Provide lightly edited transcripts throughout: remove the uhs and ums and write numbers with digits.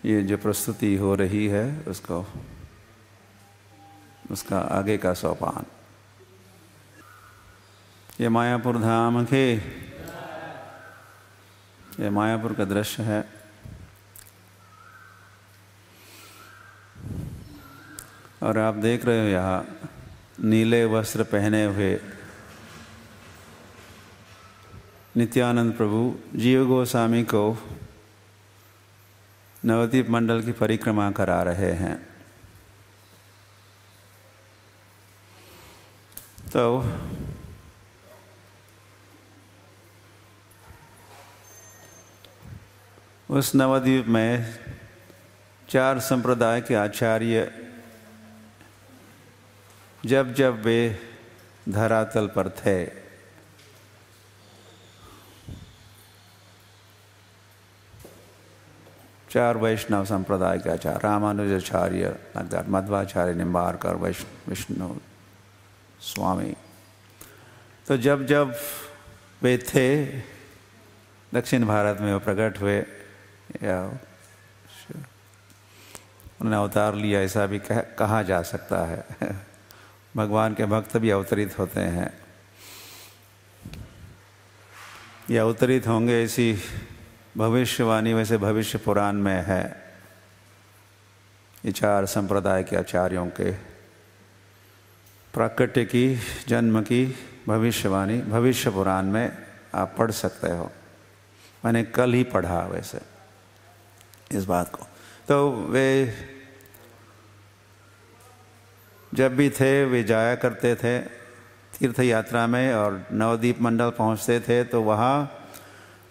ये जो प्रस्तुति हो रही है उसका आगे का सोपान। ये मायापुर धाम के, ये मायापुर का दृश्य है। और आप देख रहे हो यहाँ नीले वस्त्र पहने हुए नित्यानंद प्रभु जीव गोस्वामी को नवद्वीप मंडल की परिक्रमा करा रहे हैं। तो उस नवद्वीप में 4 संप्रदाय के आचार्य जब जब वे धरातल पर थे, चार वैष्णव संप्रदाय के आचार्य, रामानुजाचार्य, मध्वाचार्य, निम्बारकर, विष्णु स्वामी, तो जब जब वे थे दक्षिण भारत में वो प्रकट हुए या उन्होंने अवतार लिया, ऐसा भी कहा जा सकता है। भगवान के भक्त भी अवतरित होते हैं या अवतरित होंगे, ऐसी भविष्यवाणी वैसे भविष्य पुराण में है। ये 4 संप्रदाय के आचार्यों के प्राकट्य की, जन्म की भविष्यवाणी भविष्य पुराण में आप पढ़ सकते हो। मैंने कल ही पढ़ा वैसे इस बात को। तो वे जब भी थे वे जाया करते थे तीर्थ यात्रा में, और नवद्वीप मंडल पहुंचते थे तो वहाँ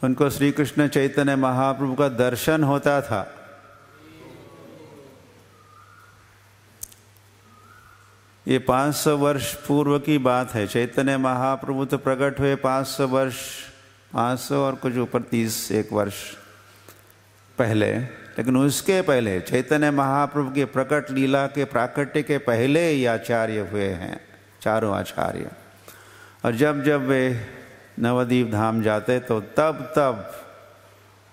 उनको श्री कृष्ण चैतन्य महाप्रभु का दर्शन होता था। ये 500 वर्ष पूर्व की बात है। चैतन्य महाप्रभु तो प्रकट हुए 500 और कुछ ऊपर 31 वर्ष पहले, लेकिन उसके पहले चैतन्य महाप्रभु के प्रकट लीला के प्राकट्य के पहले ये आचार्य हुए हैं, चारों आचार्य। और जब जब वे नवद्वीप धाम जाते तो तब तब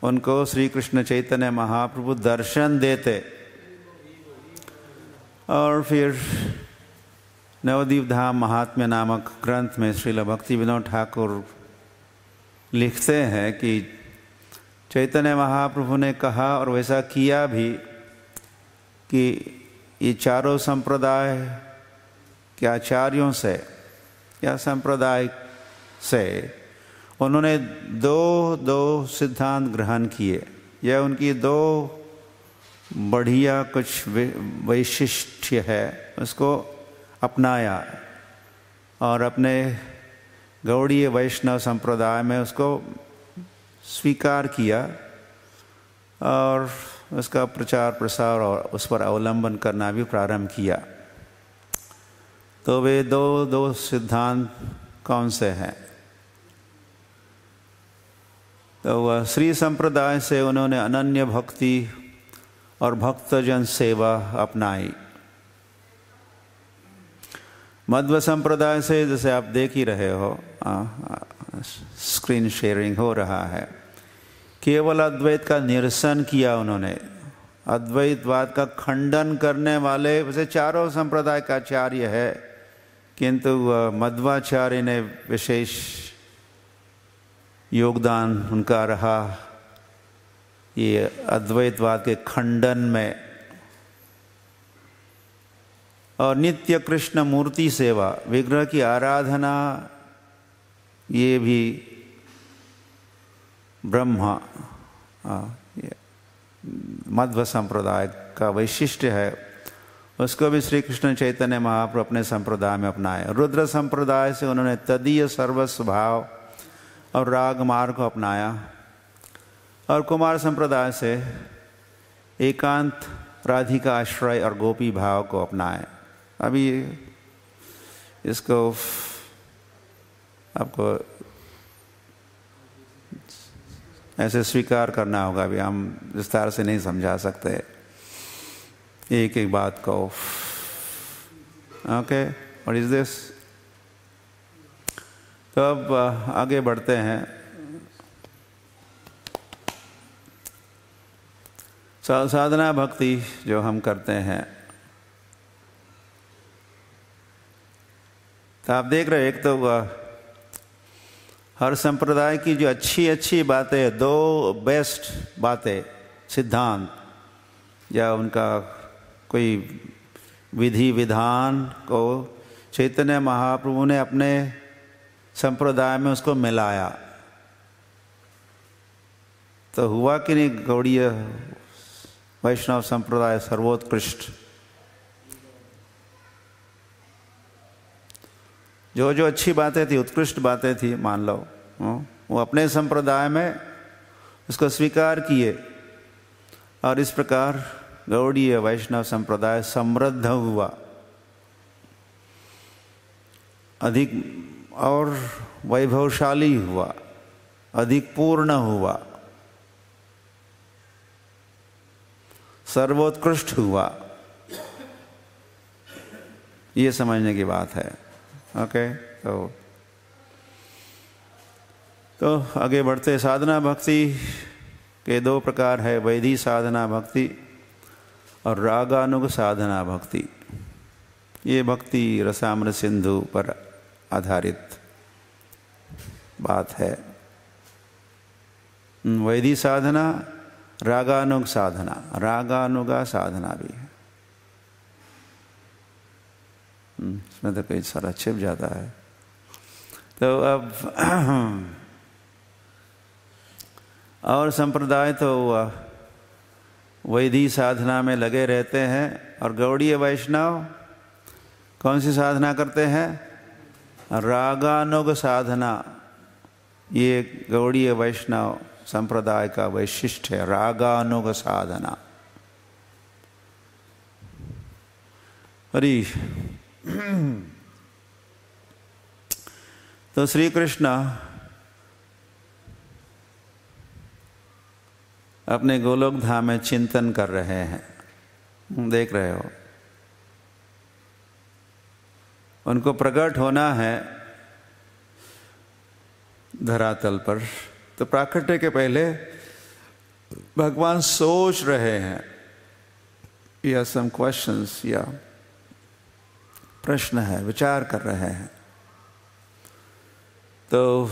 उनको श्री कृष्ण चैतन्य महाप्रभु दर्शन देते। और फिर नवद्वीप धाम महात्म्य नामक ग्रंथ में श्रील भक्ति विनोद ठाकुर लिखते हैं कि चैतन्य महाप्रभु ने कहा और वैसा किया भी कि ये चारों संप्रदाय के आचार्यों से या संप्रदाय से उन्होंने दो सिद्धांत ग्रहण किए। यह उनकी 2 बढ़िया कुछ वैशिष्ट्य है, उसको अपनाया और अपने गौड़ीय वैष्णव संप्रदाय में उसको स्वीकार किया और उसका प्रचार प्रसार और उस पर अवलंबन करना भी प्रारंभ किया। तो वे दो सिद्धांत कौन से हैं? तो वह श्री संप्रदाय से उन्होंने अनन्य भक्ति और भक्तजन सेवा अपनाई। मध्व संप्रदाय से, जैसे आप देख ही रहे हो, स्क्रीन शेयरिंग हो रहा है, केवल अद्वैत का निरसन किया उन्होंने। अद्वैतवाद का खंडन करने वाले वैसे चारों संप्रदाय का आचार्य है, किंतु मध्वाचार्य ने विशेष योगदान उनका रहा ये अद्वैतवाद के खंडन में। और नित्य कृष्ण मूर्ति सेवा, विग्रह की आराधना, ये भी ब्रह्मा मध्व संप्रदाय का वैशिष्ट्य है। उसको भी श्री कृष्ण चैतन्य महाप्रभु अपने संप्रदाय में अपनाए। रुद्र संप्रदाय से उन्होंने तदीय सर्वस्व भाव और राग मार्ग को अपनाया। और कुमार संप्रदाय से एकांत, राधिका आश्रय और गोपी भाव को अपनाए। अभी इसको आपको ऐसे स्वीकार करना होगा, अभी हम विस्तार से नहीं समझा सकते एक एक बात को। Okay, what is this? तो अब आगे बढ़ते हैं। साधना भक्ति जो हम करते हैं, तो आप देख रहे हैं, एक तो हर संप्रदाय की जो अच्छी अच्छी बातें, दो बेस्ट बातें, सिद्धांत या उनका कोई विधि विधान को चैतन्य महाप्रभु ने अपने संप्रदाय में उसको मिलाया, तो हुआ कि नहीं गौड़ीय वैष्णव संप्रदाय सर्वोत्कृष्ट। जो जो अच्छी बातें थी, उत्कृष्ट बातें थी, मान लो वो अपने संप्रदाय में उसको स्वीकार किए, और इस प्रकार गौड़ीय वैष्णव संप्रदाय समृद्ध हुआ, अधिक और वैभवशाली हुआ, अधिक पूर्ण हुआ, सर्वोत्कृष्ट हुआ। ये समझने की बात है। ओके, तो आगे बढ़ते। साधना भक्ति के दो प्रकार है, वैधि साधना भक्ति और रागानुग साधना भक्ति। ये भक्ति रसामृत सिंधु पर आधारित बात है। वैधि साधना, रागानुग साधना, रागानुगा साधना भी है। इसमें तो कई सारा छिप जाता है। तो अब और संप्रदाय तो वैधि साधना में लगे रहते हैं, और गौड़ीय वैष्णव कौन सी साधना करते हैं? रागानुग साधना। ये गौड़ीय वैष्णव संप्रदाय का वैशिष्ट है, रागानुग साधना। हरि। तो श्री कृष्ण अपने गोलोक धाम में चिंतन कर रहे हैं, देख रहे हो। उनको प्रकट होना है धरातल पर, तो प्राकट्य के पहले भगवान सोच रहे हैं, या सम क्वेश्चंस, या प्रश्न है, विचार कर रहे हैं। तो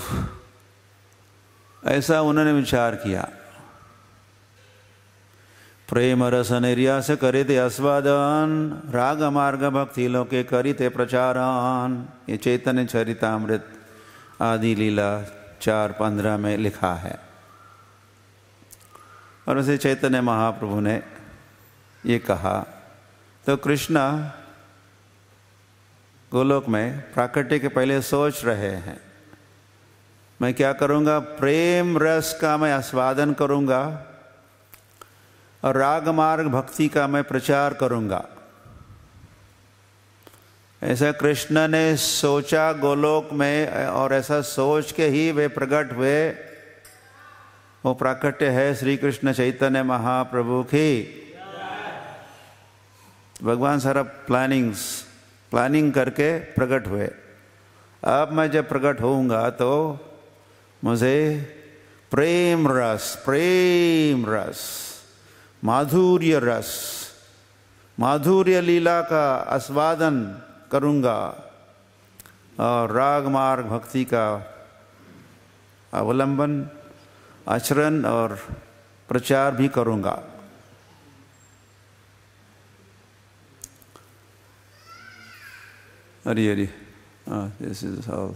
ऐसा उन्होंने विचार किया। प्रेम रस निर्यास करिते आस्वादन, राग मार्ग भक्ति लोके करिते प्रचारन। ये चैतन्य चरितामृत आदि लीला 4:15 में लिखा है। और उसे चैतन्य महाप्रभु ने ये कहा। तो कृष्णा गोलोक में प्राकट्य के पहले सोच रहे हैं, मैं क्या करूँगा? प्रेम रस का मैं आस्वादन करूँगा, और राग मार्ग भक्ति का मैं प्रचार करूँगा। ऐसा कृष्ण ने सोचा गोलोक में, और ऐसा सोच के ही वे प्रकट हुए। वो प्राकट्य है श्री कृष्ण चैतन्य महाप्रभु की। भगवान सारा प्लानिंग करके प्रकट हुए। अब मैं जब प्रकट होऊंगा तो मुझे प्रेम रस, माधुर्य रस, माधुर्य लीला का आस्वादन करूँगा, और राग मार्ग भक्ति का अवलंबन, आचरण और प्रचार भी करूँगा। हरि। This is how.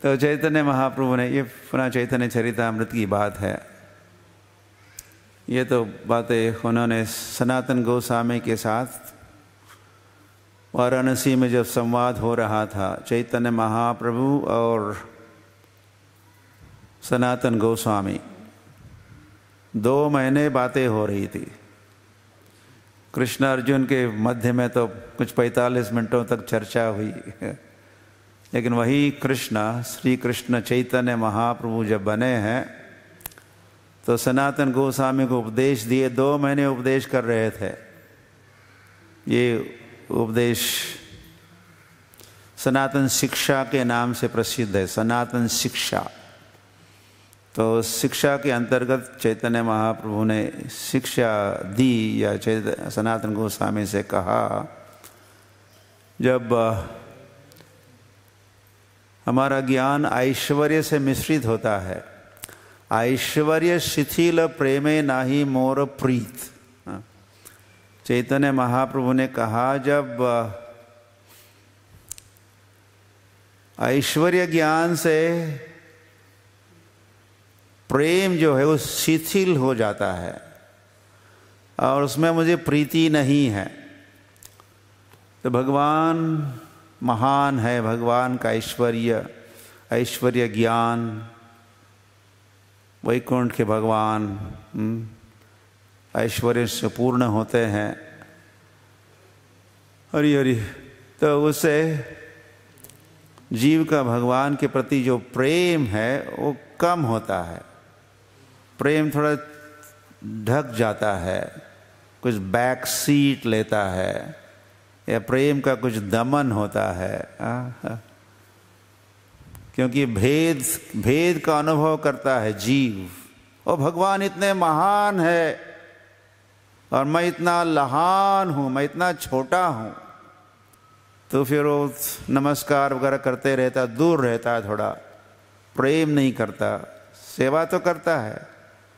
तो चैतन्य महाप्रभु ने, ये पुनः चैतन्य चरितामृत की बात है। ये तो बातें उन्होंने सनातन गोस्वामी के साथ वाराणसी में जब संवाद हो रहा था, चैतन्य महाप्रभु और सनातन गोस्वामी, 2 महीने बातें हो रही थी। कृष्ण अर्जुन के मध्य में तो कुछ 45 मिनटों तक चर्चा हुई, लेकिन वही कृष्ण, श्री कृष्ण चैतन्य महाप्रभु जब बने हैं तो सनातन गोस्वामी को उपदेश दिए। 2 महीने उपदेश कर रहे थे। ये उपदेश सनातन शिक्षा के नाम से प्रसिद्ध है। सनातन शिक्षा, तो शिक्षा के अंतर्गत चैतन्य महाप्रभु ने शिक्षा दी या सनातन गोस्वामी से कहा, जब हमारा ज्ञान ऐश्वर्य से मिश्रित होता है, ऐश्वर्य शिथिल प्रेमे नाही मोर प्रीत। चैतन्य महाप्रभु ने कहा, जब ऐश्वर्य ज्ञान से प्रेम जो है वो शिथिल हो जाता है और उसमें मुझे प्रीति नहीं है, तो भगवान महान है, भगवान का ऐश्वर्य ज्ञान, वैकुंठ के भगवान ऐश्वर्य से पूर्ण होते हैं। हरि हरि। तो उससे जीव का भगवान के प्रति जो प्रेम है वो कम होता है, प्रेम थोड़ा ढक जाता है, कुछ बैक सीट लेता है, या प्रेम का कुछ दमन होता है। क्योंकि भेद का अनुभव करता है जीव। और भगवान इतने महान है और मैं इतना लहान हूँ, मैं इतना छोटा हूँ, तो फिर वो नमस्कार वगैरह करते रहता, दूर रहता है, थोड़ा प्रेम नहीं करता। सेवा तो करता है,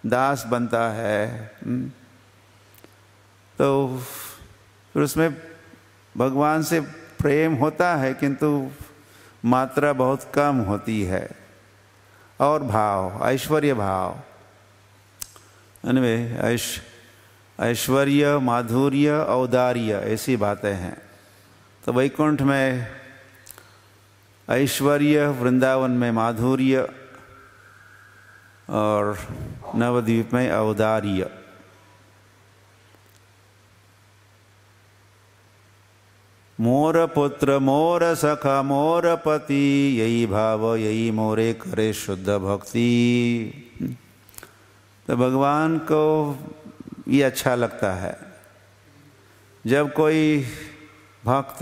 दास बनता है, तो फिर उसमें भगवान से प्रेम होता है किंतु मात्रा बहुत कम होती है। और भाव, ऐश्वर्य भाव, ऐश्वर्य, माधुर्य, औदार्य, ऐसी बातें हैं। तो वैकुंठ में ऐश्वर्य, वृंदावन में माधुर्य और नवद्वीप में औदार्य। मोर पुत्र मोर सखा मोर पति, यही भाव यही मोरे करे शुद्ध भक्ति। तो भगवान को ये अच्छा लगता है जब कोई भक्त,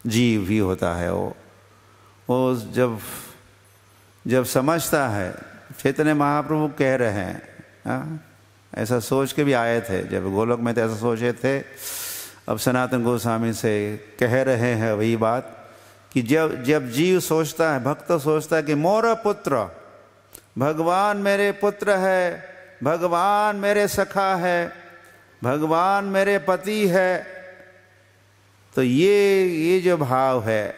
जीव भी होता है वो जब समझता है, चैतन्य महाप्रभु कह रहे हैं, ऐसा सोच के भी आए थे, जब गोलोक में तो ऐसा सोचे थे, अब सनातन गोस्वामी से कह रहे हैं वही बात कि जब जीव सोचता है, भक्त सोचता है कि मोर पुत्र, भगवान मेरे पुत्र है, भगवान मेरे सखा है, भगवान मेरे पति है, तो ये जो भाव है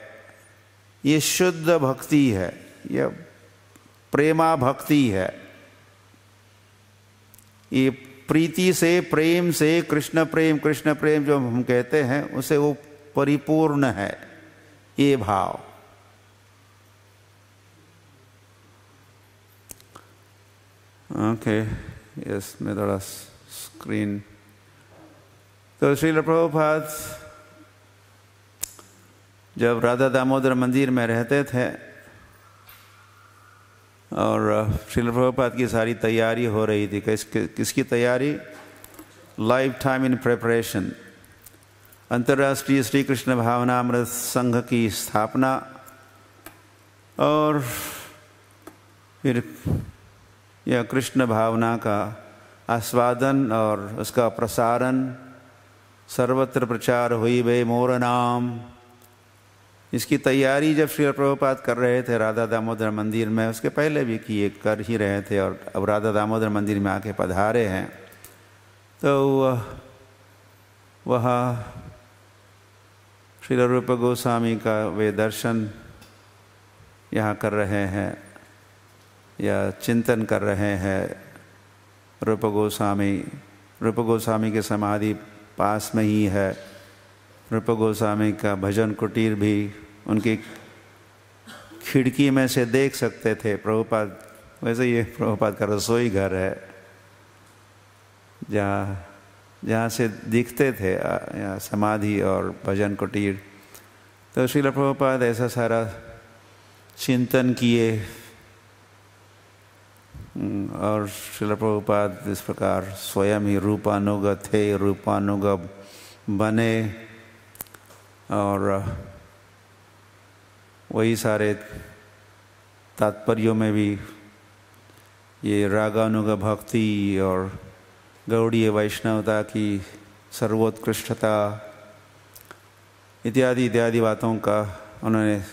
ये शुद्ध भक्ति है, ये प्रेमा भक्ति है। ये प्रीति से, प्रेम से, कृष्ण प्रेम जो हम कहते हैं उसे वो परिपूर्ण है ये भाव। ओके, यस, मैं थोड़ा स्क्रीन। तो श्रील प्रभुपाद जब राधा दामोदर मंदिर में रहते थे और श्रील प्रभुपाद की सारी तैयारी हो रही थी, किसकी तैयारी? लाइफ टाइम इन प्रिपरेशन, अंतर्राष्ट्रीय श्री कृष्ण भावनामृत संघ की स्थापना और फिर यह कृष्ण भावना का आस्वादन और उसका प्रसारण, सर्वत्र प्रचार हुई वे मोर नाम। इसकी तैयारी जब श्री प्रभुपाद कर रहे थे राधा दामोदर मंदिर में, उसके पहले भी किए कर ही रहे थे और अब राधा दामोदर मंदिर में आके पधारे हैं, तो वहाँ श्री रूप गोस्वामी का वे दर्शन यहाँ कर रहे हैं या चिंतन कर रहे हैं। रूप गोस्वामी की समाधि पास में ही है। रूप गोस्वामी का भजन कुटीर भी उनकी खिड़की में से देख सकते थे प्रभुपाद। वैसे ये प्रभुपाद का रसोई घर है जहाँ से दिखते थे यहाँ समाधि और भजन कुटीर। तो श्रील प्रभुपाद ऐसा सारा चिंतन किए और श्रील प्रभुपाद इस प्रकार स्वयं ही रूपानुग थे, रूपानुग बने और वही सारे तात्पर्यों में भी ये रागानुग भक्ति और गौड़ीय वैष्णवता की सर्वोत्कृष्टता इत्यादि इत्यादि बातों का उन्होंने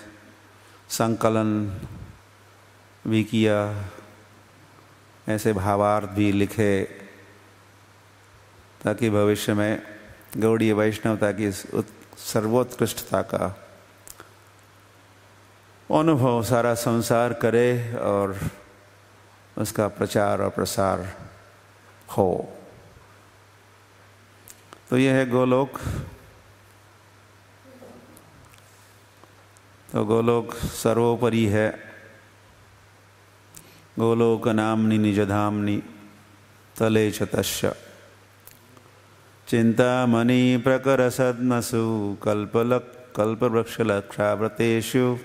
संकलन भी किया, ऐसे भावार्थ भी लिखे ताकि भविष्य में गौड़ीय वैष्णवता की सर्वोत्कृष्टता का अनुभव सारा संसार करे और उसका प्रचार और प्रसार हो। तो यह है गोलोक। तो गोलोक सर्वोपरि है। गोलोक नाम्नि निजधाम्नि तले च तस्य चिंतामणि प्रकरसद्मसु कल्पवृक्षलक्षाव्रतेषु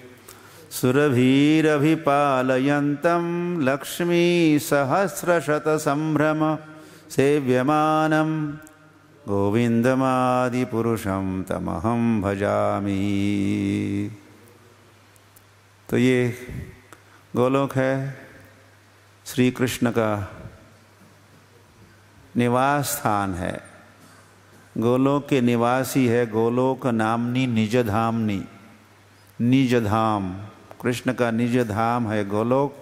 सुरभिरभिपालयन्तं लक्ष्मी सहस्रशतसंभ्रम सेव्यमानं गोविंदमादिपुरुषं तमहं भजामि। तो ये गोलोक है, श्री कृष्ण का निवास स्थान है। गोलोक के निवासी है गोलोक नामनी निज धामनी। निज धाम, कृष्ण का निज धाम है गोलोक।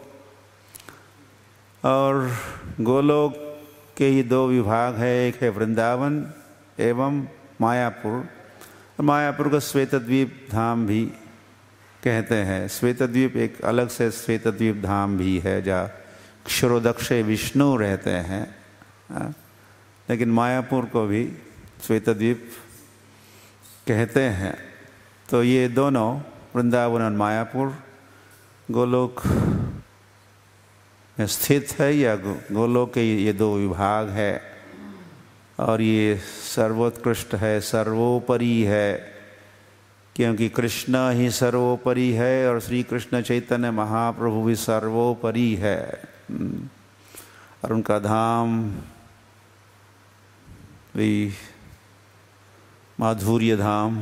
और गोलोक के ही दो विभाग है, एक है वृंदावन एवं मायापुर। मायापुर को श्वेतद्वीप धाम भी कहते हैं। श्वेतद्वीप एक अलग से श्वेतद्वीप धाम भी है जहाँ क्षरोदक्ष विष्णु रहते हैं, लेकिन मायापुर को भी श्वेतद्वीप कहते हैं। तो ये दोनों वृंदावन और मायापुर गोलोक में स्थित है, या गोलोक के ये दो विभाग है। और ये सर्वोत्कृष्ट है, सर्वोपरि है, क्योंकि कृष्ण ही सर्वोपरि है और श्री कृष्ण चैतन्य महाप्रभु भी सर्वोपरि है। और उनका धाम भी माधुर्य धाम,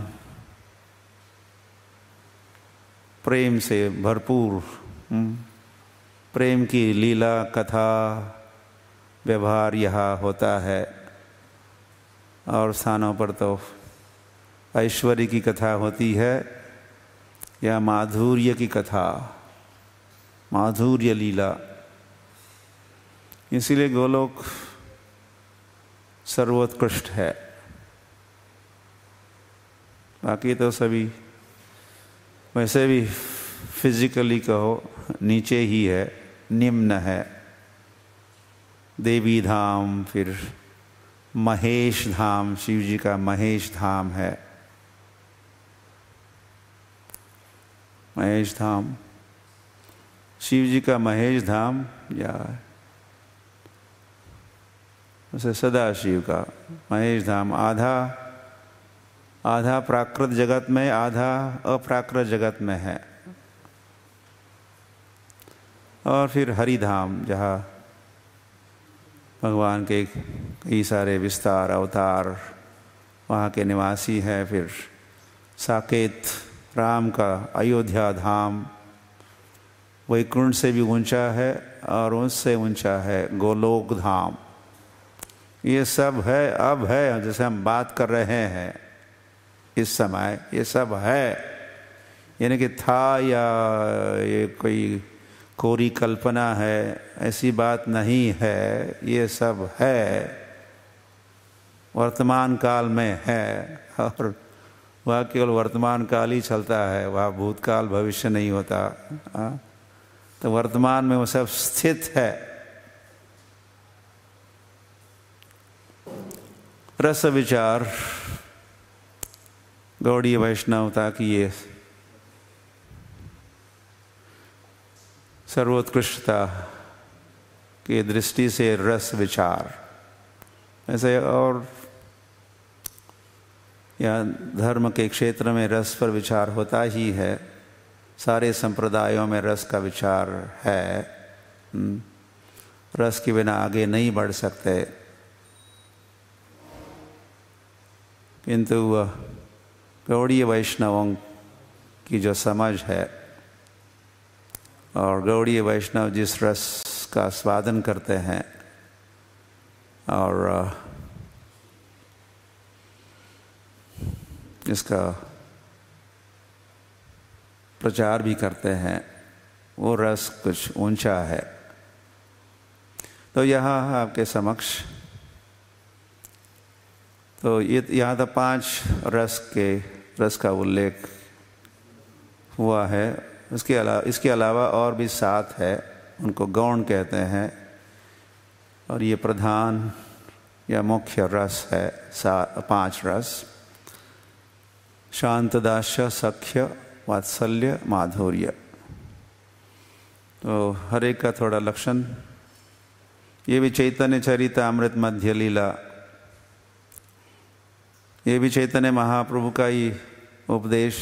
प्रेम से भरपूर, प्रेम की लीला कथा व्यवहार यहाँ होता है। और स्थानों पर तो ऐश्वर्य की कथा होती है या माधुर्य की कथा, माधुर्य लीला। इसीलिए गोलोक सर्वोत्कृष्ट है। बाकी तो सभी वैसे भी फिजिकली कहो नीचे ही है, निम्न है। देवी धाम, फिर महेश धाम, शिव जी का महेश धाम है। महेश धाम, शिव जी का महेश धाम, या उसे सदाशिव का महेश धाम। आधा प्राकृत जगत में, आधा अप्राकृत जगत में है। और फिर हरिधाम, जहाँ भगवान के कई सारे विस्तार अवतार वहाँ के निवासी है। फिर साकेत राम का अयोध्या धाम वैकुंठ से भी ऊंचा है और उससे ऊंचा है गोलोक धाम। ये सब है, अब है, जैसे हम बात कर रहे हैं इस समय, ये सब है। यानी कि था या ये कोई कोरी कल्पना है, ऐसी बात नहीं है। ये सब है, वर्तमान काल में है। और वह केवल वर्तमान काल ही चलता है, वह भूतकाल भविष्य नहीं होता। तो वर्तमान में वो सब स्थित है। रस विचार गौड़ीय वैष्णवता की ये सर्वोत्कृष्टता की दृष्टि से रस विचार। ऐसे और या धर्म के क्षेत्र में रस पर विचार होता ही है। सारे संप्रदायों में रस का विचार है। रस के बिना आगे नहीं बढ़ सकते। किंतु गौड़ीय वैष्णवों की जो समझ है और गौड़ीय वैष्णव जिस रस का स्वादन करते हैं और इसका प्रचार भी करते हैं, वो रस कुछ ऊंचा है। तो यहाँ आपके समक्ष तो ये यहाँ तो 5 रस का उल्लेख हुआ है। इसके अलावा और भी 7 है, उनको गौण कहते हैं, और ये प्रधान या मुख्य रस है। 5 रस: शांत, दास्य, सख्य, वात्सल्य, माधुर्य। तो हर एक का थोड़ा लक्षण। ये भी चैतन्य चरितामृत मध्य लीला, ये भी चैतन्य महाप्रभु का ही उपदेश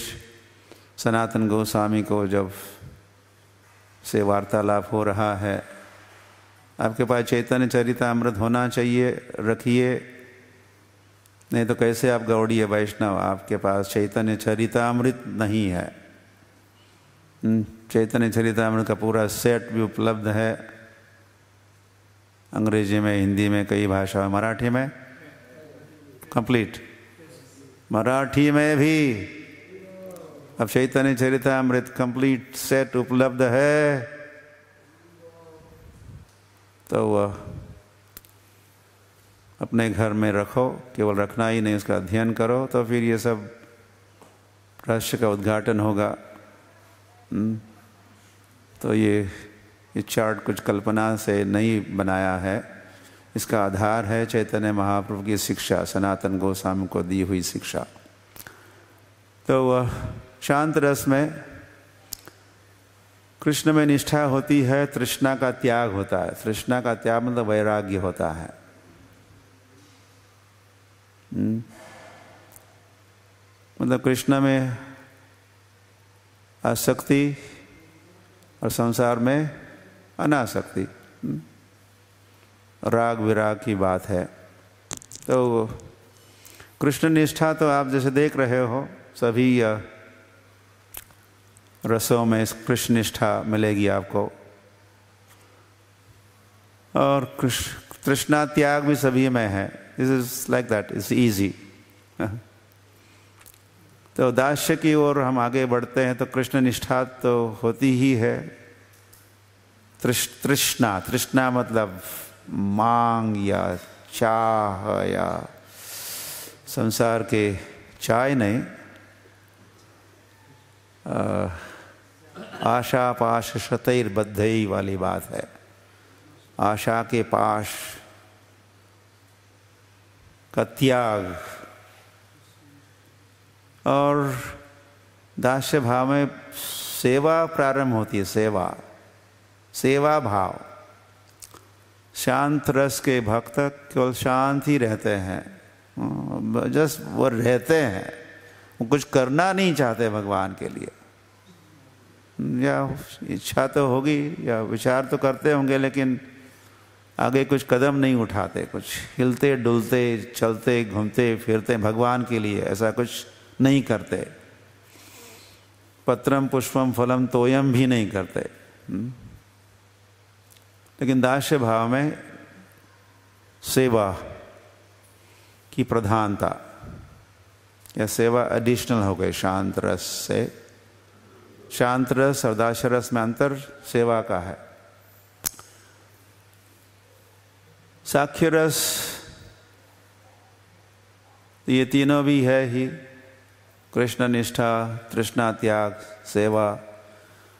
सनातन गोस्वामी को जब से वार्तालाप हो रहा है। आपके पास चैतन्य चरितामृत होना चाहिए, रखिए, नहीं तो कैसे आप गौड़ीय वैष्णव? आपके पास चैतन्य चरितामृत नहीं है। चैतन्य चरितामृत का पूरा सेट भी उपलब्ध है, अंग्रेजी में, हिंदी में, कई भाषाओं, मराठी में कंप्लीट, मराठी में भी अब चैतन्य चरितामृत कंप्लीट सेट उपलब्ध है। तो वह अपने घर में रखो, केवल रखना ही नहीं, उसका अध्ययन करो, तो फिर ये सब रहस्य का उद्घाटन होगा। तो ये चार्ट कुछ कल्पना से नहीं बनाया है, इसका आधार है चैतन्य महाप्रभु की शिक्षा, सनातन गोस्वामी को दी हुई शिक्षा। तो वह शांत रस में कृष्ण में निष्ठा होती है, तृष्णा का त्याग होता है। तृष्णा का त्याग मतलब वैराग्य होता है। मतलब कृष्ण में आसक्ति और संसार में अनासक्ति, राग विराग की बात है। तो कृष्ण निष्ठा तो आप जैसे देख रहे हो, सभी रसों में कृष्ण निष्ठा मिलेगी आपको, और तृष्णा त्याग भी सभी में है। This is like that, it's easy. तो दास्य की ओर हम आगे बढ़ते हैं तो कृष्ण निष्ठा तो होती ही है। तृष्णा मतलब मांग या चाह, या संसार के चाय नहीं, आशा पाश शतैर बद्धई वाली बात है। आशा के पाश का त्याग, और दास्य भाव में सेवा प्रारंभ होती है। सेवा भाव। शांत रस के भक्त केवल शांत ही रहते हैं, जस्ट वो रहते हैं, वो कुछ करना नहीं चाहते भगवान के लिए। या इच्छा तो होगी या विचार तो करते होंगे, लेकिन आगे कुछ कदम नहीं उठाते, कुछ हिलते डुलते चलते घूमते फिरते भगवान के लिए ऐसा कुछ नहीं करते। पत्रम पुष्पम फलम तोयम भी नहीं करते। लेकिन दास्य भाव में सेवा की प्रधानता, या सेवा एडिशनल हो गई शांत रस से। शांत रस और दास्य रस में अंतर सेवा का है। साख्य रस, ये तीनों भी है ही, कृष्ण निष्ठा, तृष्णा त्याग, सेवा,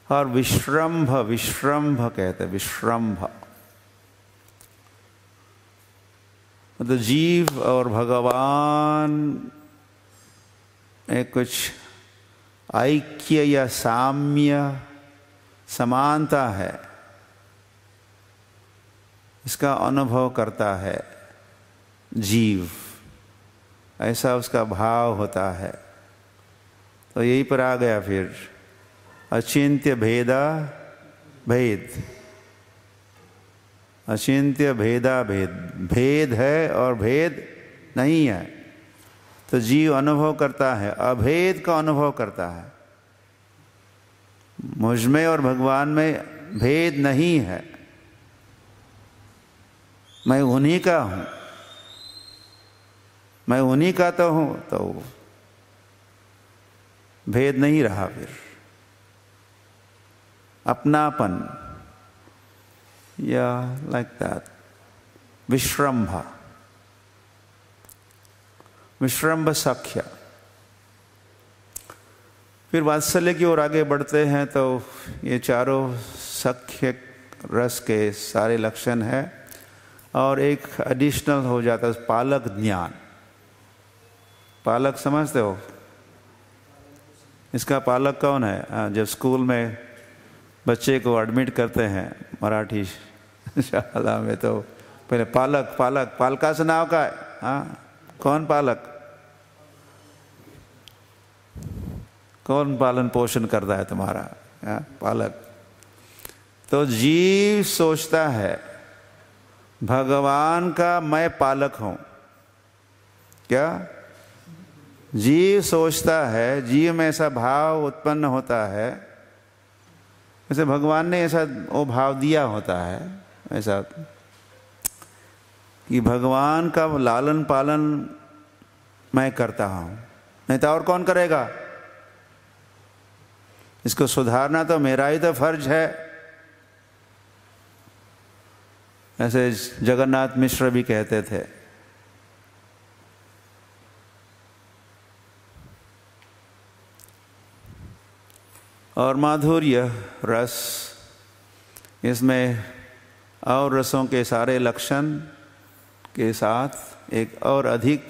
और विश्रम्भ कहते हैं, विश्रम्भ मतलब जीव और भगवान में कुछ ऐक्य या साम्य समानता है, इसका अनुभव करता है जीव, ऐसा उसका भाव होता है। तो यही पर आ गया फिर अचिंत्य भेद, अचिंत्य भेदा भेद, भेद है और भेद नहीं है। तो जीव अनुभव करता है, अभेद का अनुभव करता है। मुझ में और भगवान में भेद नहीं है, मैं उन्हीं का हूं, मैं उन्हीं का तो हूं, तो भेद नहीं रहा। फिर अपनापन या लाइक दैट, विश्रम्भ, विश्रम्भ सख्य। फिर वात्सल्य की ओर आगे बढ़ते हैं तो ये चारों सख्य रस के सारे लक्षण है, और एक एडिशनल हो जाता है पालक ज्ञान। पालक समझते हो? इसका पालक कौन है? जब स्कूल में बच्चे को एडमिट करते हैं मराठी शाला में, तो पहले पालक पालक पालकाचं नाव काय? हाँ, कौन पालक? कौन पालन पोषण करता है तुम्हारा? पालक। तो जीव सोचता है भगवान का मैं पालक हूं। क्या जीव सोचता है? जीव में ऐसा भाव उत्पन्न होता है, जैसे भगवान ने ऐसा वो भाव दिया होता है, ऐसा कि भगवान का लालन पालन मैं करता हूं, नहीं तो और कौन करेगा? इसको सुधारना तो मेरा ही तो फर्ज है। ऐसे जगन्नाथ मिश्र भी कहते थे। और माधुर्य रस, इसमें और रसों के सारे लक्षण के साथ एक और अधिक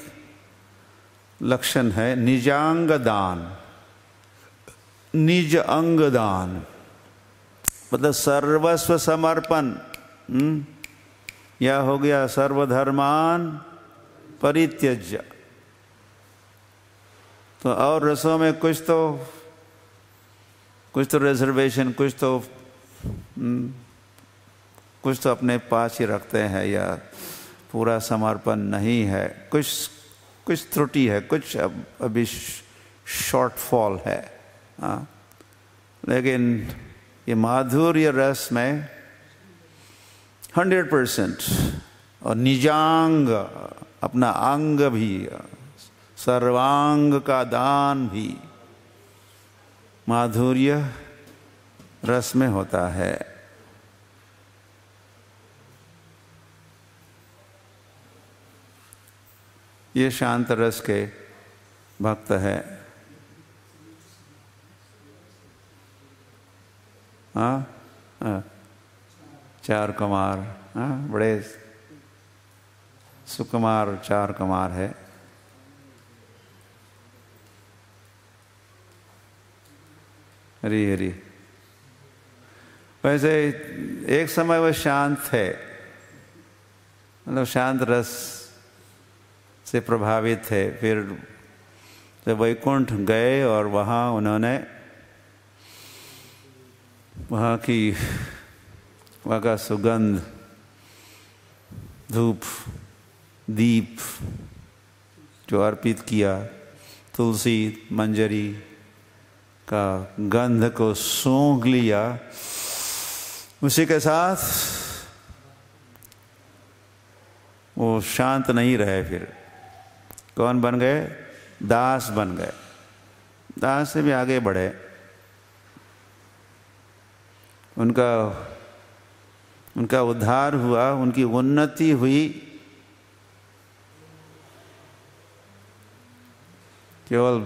लक्षण है निजांग दान। निज अंग दान मतलब सर्वस्व समर्पण, या हो गया सर्वधर्मान परित्यज्य। तो और रसों में कुछ तो रिजर्वेशन, कुछ तो अपने पास ही रखते हैं, या पूरा समर्पण नहीं है, कुछ त्रुटि है, कुछ अभी शॉर्टफॉल है। हाँ, लेकिन ये माधुर्य रस में 100%, और निजांग अपना अंग भी, सर्वांग का दान भी माधुर्य रस में होता है। ये शांत रस के भक्त है। हाँ, चार कुमार, हाँ, बड़े सुकुमार चार कुमार है। हरी हरी। वैसे एक समय वह शांत थे, मतलब शांत रस से प्रभावित थे। फिर जब वैकुंठ गए और वहाँ उन्होंने वहाँ का सुगंध, धूप, दीप जो अर्पित किया, तुलसी मंजरी का गंध को सूंघ लिया, उसी के साथ वो शांत नहीं रहे। फिर कौन बन गए? दास बन गए। दास से भी आगे बढ़े। उनका उद्धार हुआ, उनकी उन्नति हुई केवल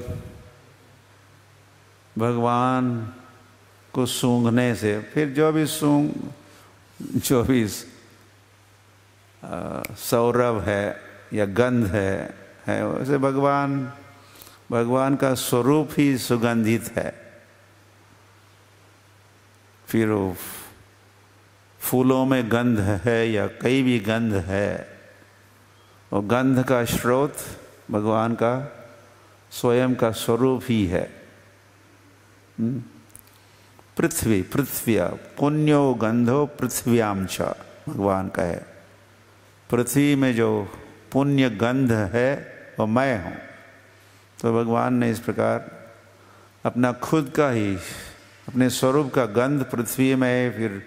भगवान को सूंघने से। फिर जो भी सौरभ है या गंध है वैसे भगवान का स्वरूप ही सुगंधित है। फिर वो फूलों में गंध है या कई भी गंध है, वो गंध का स्रोत भगवान का स्वयं का स्वरूप ही है। पृथ्व्या पुण्यो गंधो पृथ्व्याम च, भगवान का है। पृथ्वी में जो पुण्य गंध है वो मैं हूँ। तो भगवान ने इस प्रकार अपना खुद का ही अपने स्वरूप का गंध पृथ्वी में, फिर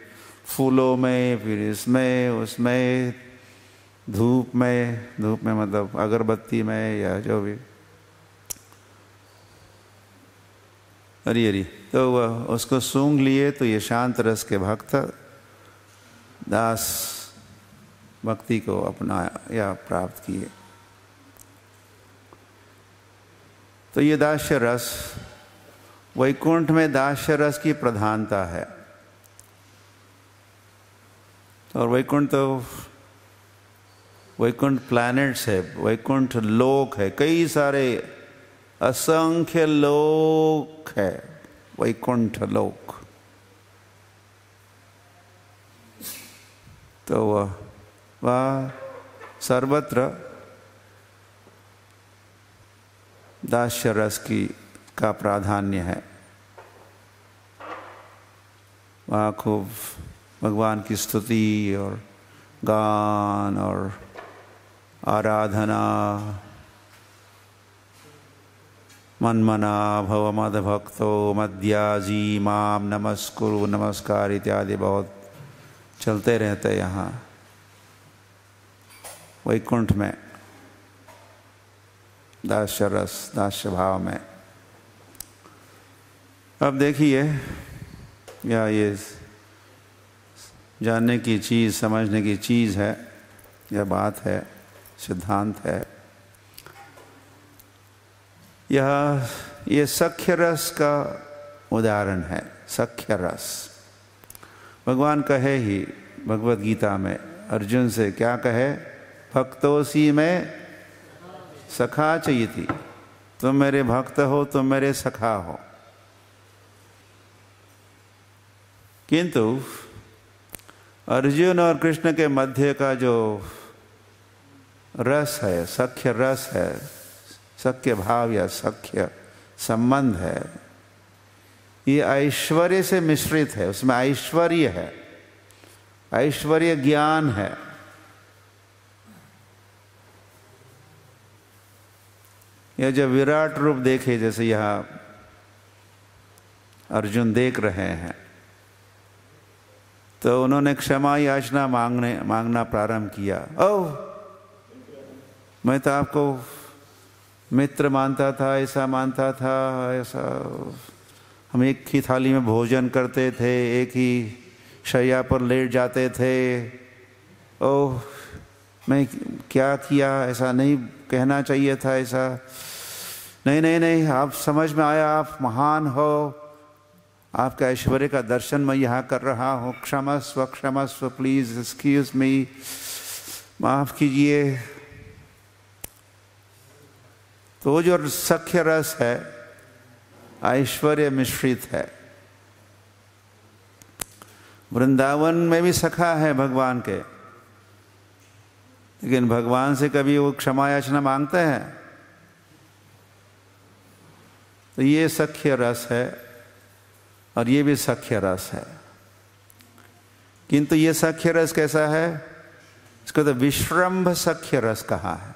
फूलों में, फिर इसमें उसमें, धूप में मतलब अगरबत्ती में या जो भी, हरी हरी, तो वह उसको सूंघ लिए तो ये शांत रस के भक्त दास भक्ति को अपनाया या प्राप्त किए। तो ये दास्य रस, वैकुंठ में दास्य रस की प्रधानता है। और वैकुंठ तो वैकुंठ प्लैनेट्स है, वैकुंठ लोक है, कई सारे असंख्य लोक है वैकुंठ लोक। तो वह सर्वत्र दास्य रस का प्राधान्य है। वहाँ खूब भगवान की स्तुति और गान और आराधना, मन्मना भव मद भक्तो मद्याजी माम नमस्कुरु नमस्कार इत्यादि बहुत चलते रहते यहाँ वैकुंठ में, दास्य रस, दास्य भाव में। अब देखिए, या ये जानने की चीज़, समझने की चीज़ है, यह बात है, सिद्धांत है। ये सख्य रस का उदाहरण है। सख्य रस भगवान कहे ही भगवत गीता में अर्जुन से, क्या कहे? भक्तोसी में सखा चाहिए थी, तुम मेरे भक्त हो, तुम मेरे सखा हो। किंतु अर्जुन और कृष्ण के मध्य का जो रस है, सख्य रस है, सख्य भाव या सख्य संबंध है, ये ऐश्वर्य से मिश्रित है। उसमें ऐश्वर्य है, ऐश्वर्य ज्ञान है। यह जब विराट रूप देखे, जैसे यहाँ अर्जुन देख रहे हैं, तो उन्होंने क्षमा याचना मांगना प्रारंभ किया। ओह, मैं तो आपको मित्र मानता था, ऐसा मानता था, ऐसा, हम एक ही थाली में भोजन करते थे, एक ही शैया पर लेट जाते थे। ओह, मैं क्या किया, ऐसा नहीं कहना चाहिए था, ऐसा नहीं नहीं नहीं, आप समझ में आया, आप महान हो, आपका ऐश्वर्य का दर्शन मैं यहाँ कर रहा हूँ, क्षमस्व क्षमस्व, प्लीज एक्सक्यूज मी, माफ कीजिए। तो जो सख्य रस है, ऐश्वर्य मिश्रित है। वृंदावन में भी सखा है भगवान के, लेकिन भगवान से कभी वो क्षमा याचना मांगते हैं? तो ये सख्य रस है और ये भी सख्य रस है। किंतु ये सख्य रस कैसा है? इसको तो विश्रम्भ सख्य रस कहा है।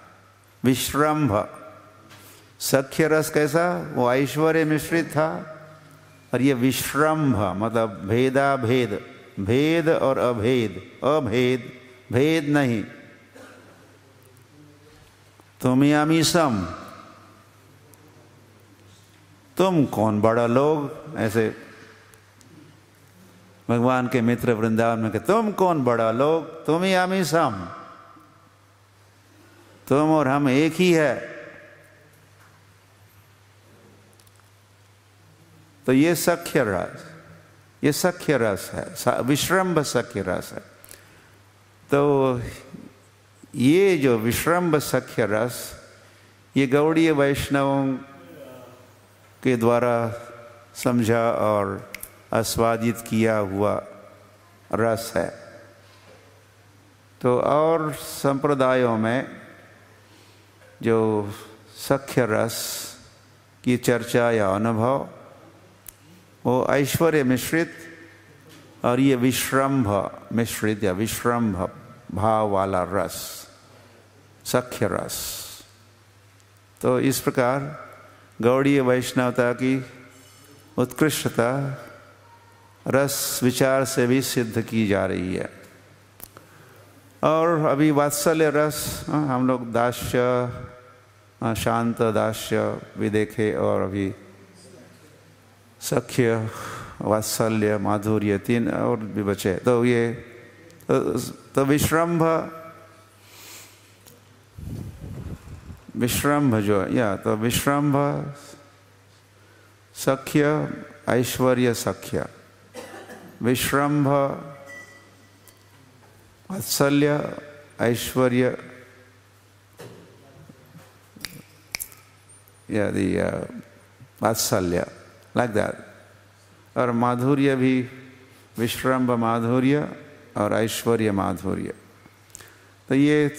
विश्रम्भ सख्य रस कैसा? वो ऐश्वर्य मिश्रित था, और ये विश्रम्भ मतलब भेदा भेद, भेद और अभेद, अभेद, भेद नहीं। तुमियामी सम, तुम कौन बड़ा लोग, ऐसे भगवान के मित्र वृंदावन में कहते, तुम कौन बड़ा लोग, तुमियामी सम, तुम और हम एक ही है। तो ये सख्य रस, ये सख्य रस है, विश्रम्भ सख्य रस है। तो ये जो विश्रम्भ सख्य रस, ये गौड़ीय वैष्णवों के द्वारा समझा और आस्वादित किया हुआ रस है। तो और संप्रदायों में जो सख्य रस की चर्चा या अनुभव, वो ऐश्वर्य मिश्रित और ये विश्रम्भ मिश्रित या विश्रम्भ भाव वाला रस, सख्य रस। तो इस प्रकार गौड़ीय वैष्णवता की उत्कृष्टता रस विचार से भी सिद्ध की जा रही है। और अभी वात्सल्य रस, हम लोग दास्य, शांत दास्य भी देखे, और अभी सख्य, वात्सल्य, माधुर्य, 3 और भी बचे। तो ये तो विश्रम्भ जो तो विश्रम्भ, सख्य, ऐश्वर्य सख्य, विश्रम्भ, वात्सल्य, ऐश्वर्य, यदि वात्सल्य, लाइक दैट। और माधुर्य भी विश्रम्भ माधुर्य और ऐश्वर्य माधुर्य। तो ये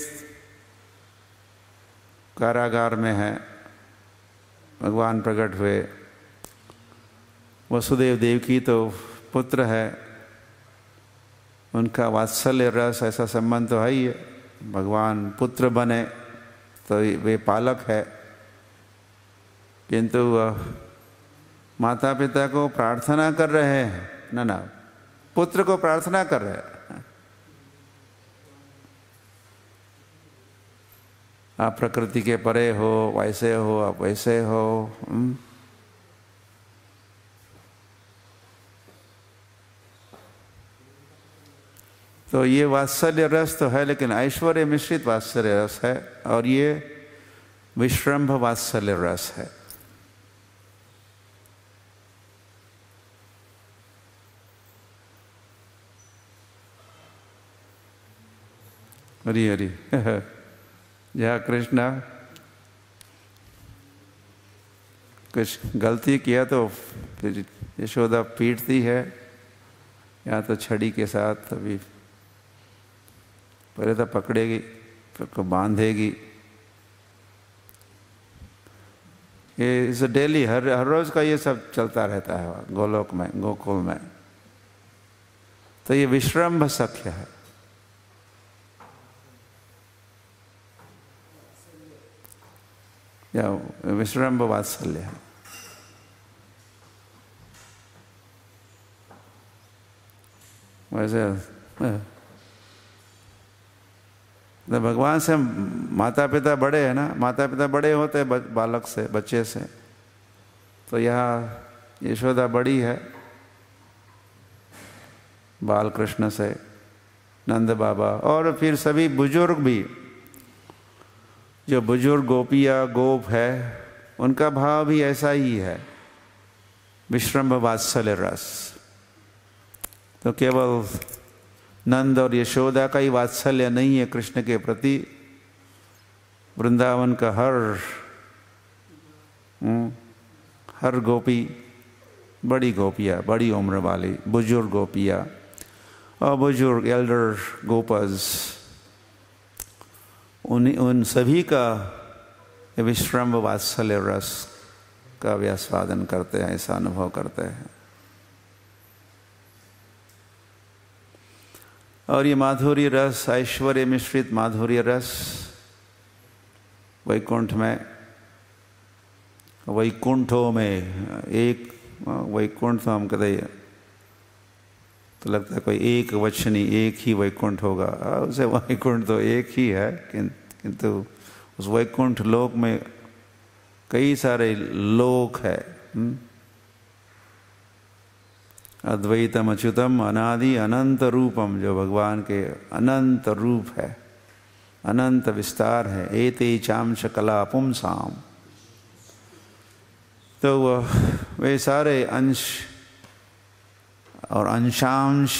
कारागार में है, भगवान प्रकट हुए। वसुदेव देवकी तो पुत्र है, उनका वात्सल्य रस ऐसा संबंध तो है ही है। भगवान पुत्र बने तो वे पालक है, किंतु माता पिता को प्रार्थना कर रहे हैं, ना पुत्र को प्रार्थना कर रहे हैं। आप प्रकृति के परे हो, वैसे हो, आप वैसे हो। तो ये वात्सल्य रस तो है, लेकिन ऐश्वर्य मिश्रित वात्सल्य रस है, और ये विश्रम्भ वात्सल्य रस है। हरी हरी। जहाँ कृष्ण कुछ गलती किया तो फिर यशोदा पीटती है, या तो छड़ी के साथ, अभी पहले तो पकड़ेगी, फिर को बांधेगी। ये इस डेली हर रोज का ये सब चलता रहता है गोलोक में, गोकुल में। तो ये विश्रम्भ सख्य है। या विश्रम्भ वात्सल्य है। वैसे तो भगवान से माता पिता बड़े हैं ना, माता पिता बड़े होते हैं बालक से, बच्चे से। तो यहाँ यशोदा बड़ी है बाल कृष्ण से, नंद बाबा, और फिर सभी बुजुर्ग भी, जो बुजुर्ग गोपिया गोप है, उनका भाव भी ऐसा ही है, विश्रम्भ वात्सल्य रस। तो केवल नंद और यशोदा का ही वात्सल्य नहीं है कृष्ण के प्रति, वृंदावन का हर गोपी, बड़ी गोपिया, बड़ी उम्र वाली बुजुर्ग गोपिया और बुजुर्ग एल्डर गोपस, उन सभी का विश्रम्भ वात्सल्य रस का वे आस्वादन करते हैं, ऐसा अनुभव करते हैं। और ये माधुर्य रस, ऐश्वर्य मिश्रित माधुर्य रस वैकुंठ में, वैकुंठों में एक वैकुंठ, तो हम कहते हैं तो लगता है कोई एक वचनी, एक ही वैकुंठ होगा। उसे वैकुंठ तो एक ही है, किंतु उस वैकुंठ लोक में कई सारे लोक है। अद्वैतम अच्युतम अनादि अनंत रूपम, जो भगवान के अनंत रूप है, अनंत विस्तार है। एते चांश कला पुंसाम, तो वे सारे अंश और अंशांश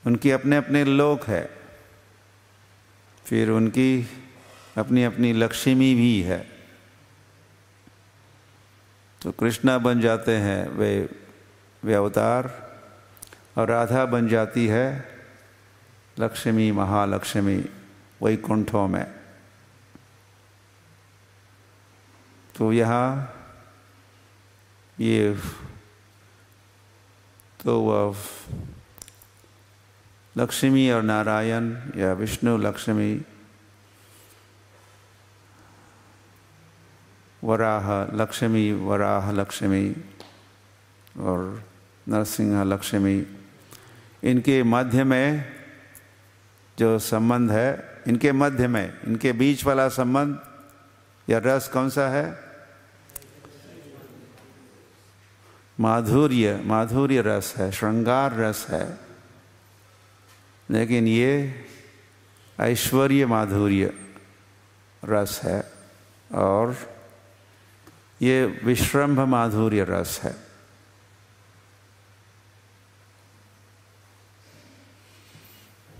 उनकी अपने अपने लोक है। फिर उनकी अपनी अपनी लक्ष्मी भी है। तो कृष्णा बन जाते हैं वे अवतार, और राधा बन जाती है लक्ष्मी, महालक्ष्मी वैकुंठों में। तो यहाँ ये तो लक्ष्मी और नारायण, या विष्णु लक्ष्मी, वराह लक्ष्मी, वराह लक्ष्मी, और नरसिंह, लक्ष्मी, इनके मध्य में जो संबंध है, इनके मध्य में, इनके बीच वाला संबंध या रस कौन सा है? माधुर्य, माधुर्य रस है, श्रृंगार रस है। लेकिन ये ऐश्वर्य माधुर्य रस है और ये विश्रंभ माधुर्य रस है।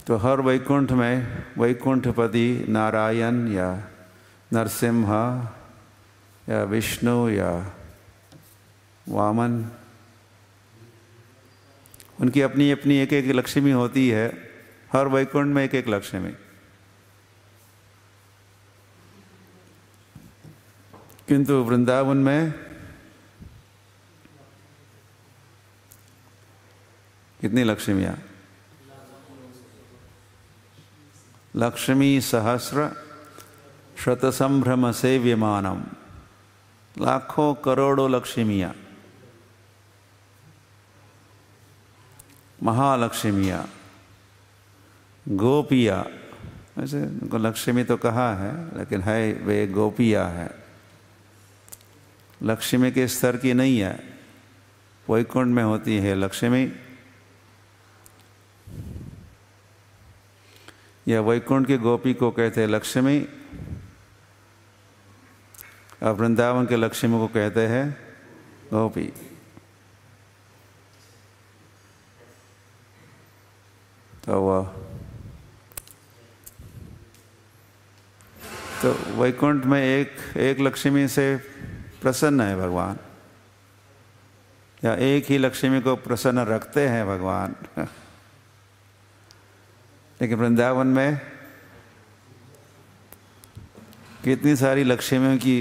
तो हर वैकुंठ में वैकुंठपति नारायण या नरसिम्हा या विष्णु या वामन, उनकी अपनी अपनी एक एक लक्ष्मी होती है। हर वैकुंठ में एक एक लक्ष्मी। किंतु वृंदावन में कितनी लक्ष्मियां? लक्ष्मी सहस्र शतसंभ्रम सेव्यमानम, लाखों करोड़ों लक्ष्मियां, महालक्ष्मियां, गोपियां। वैसे उनको लक्ष्मी तो कहा है, लेकिन है वे गोपियां है। लक्ष्मी के स्तर की नहीं है। वैकुंठ में होती है लक्ष्मी, या वैकुंठ की गोपी को कहते हैं लक्ष्मी, और वृंदावन के लक्ष्मी को कहते हैं गोपी। तो वैकुंठ में एक लक्ष्मी से प्रसन्न है भगवान, या एक ही लक्ष्मी को प्रसन्न रखते हैं भगवान। लेकिन वृंदावन में कितनी सारी लक्ष्मियों की,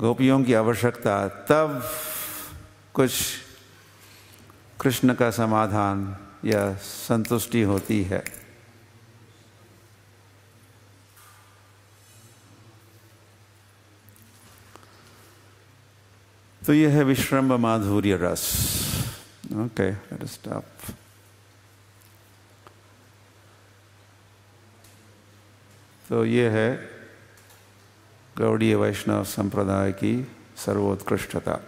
गोपियों की आवश्यकता, तब कुछ कृष्ण का समाधान या संतुष्टि होती है। तो यह है विश्रंभ माधुर्य रस। Okay, let us stop. तो ये है गौड़ीय वैष्णव संप्रदाय की सर्वोत्कृष्टता।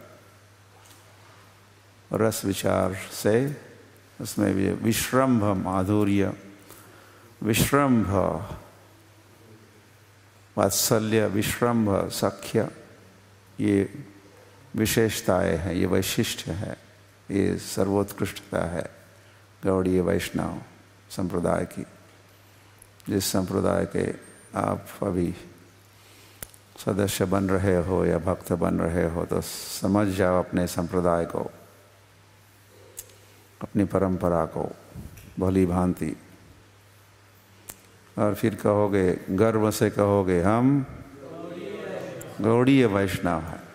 रस विचार से उसमें भी विश्रंभ माधुर्य, विश्रंभ वात्सल्य, विश्रंभ सख्य, ये विशेषताएं हैं, ये वैशिष्ट्य है, ये सर्वोत्कृष्टता है गौड़ीय वैष्णव संप्रदाय की। जिस संप्रदाय के आप अभी सदस्य बन रहे हो या भक्त बन रहे हो, तो समझ जाओ अपने संप्रदाय को, अपनी परंपरा को भली भांति, और फिर कहोगे, गर्व से कहोगे, हम गौड़ीय वैष्णव हैं।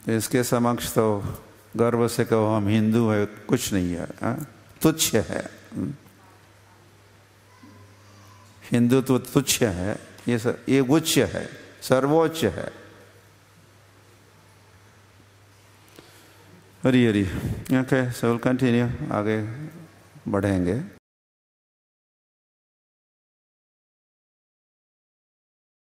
इसके समक्ष तो गर्व से कहो हम हिंदू है, कुछ नहीं है, तुच्छ है। हिंदू तो तुच्छ है, ये उच्च है, सर्वोच्च है। Hari Hari. Okay, so will continue, आगे बढ़ेंगे।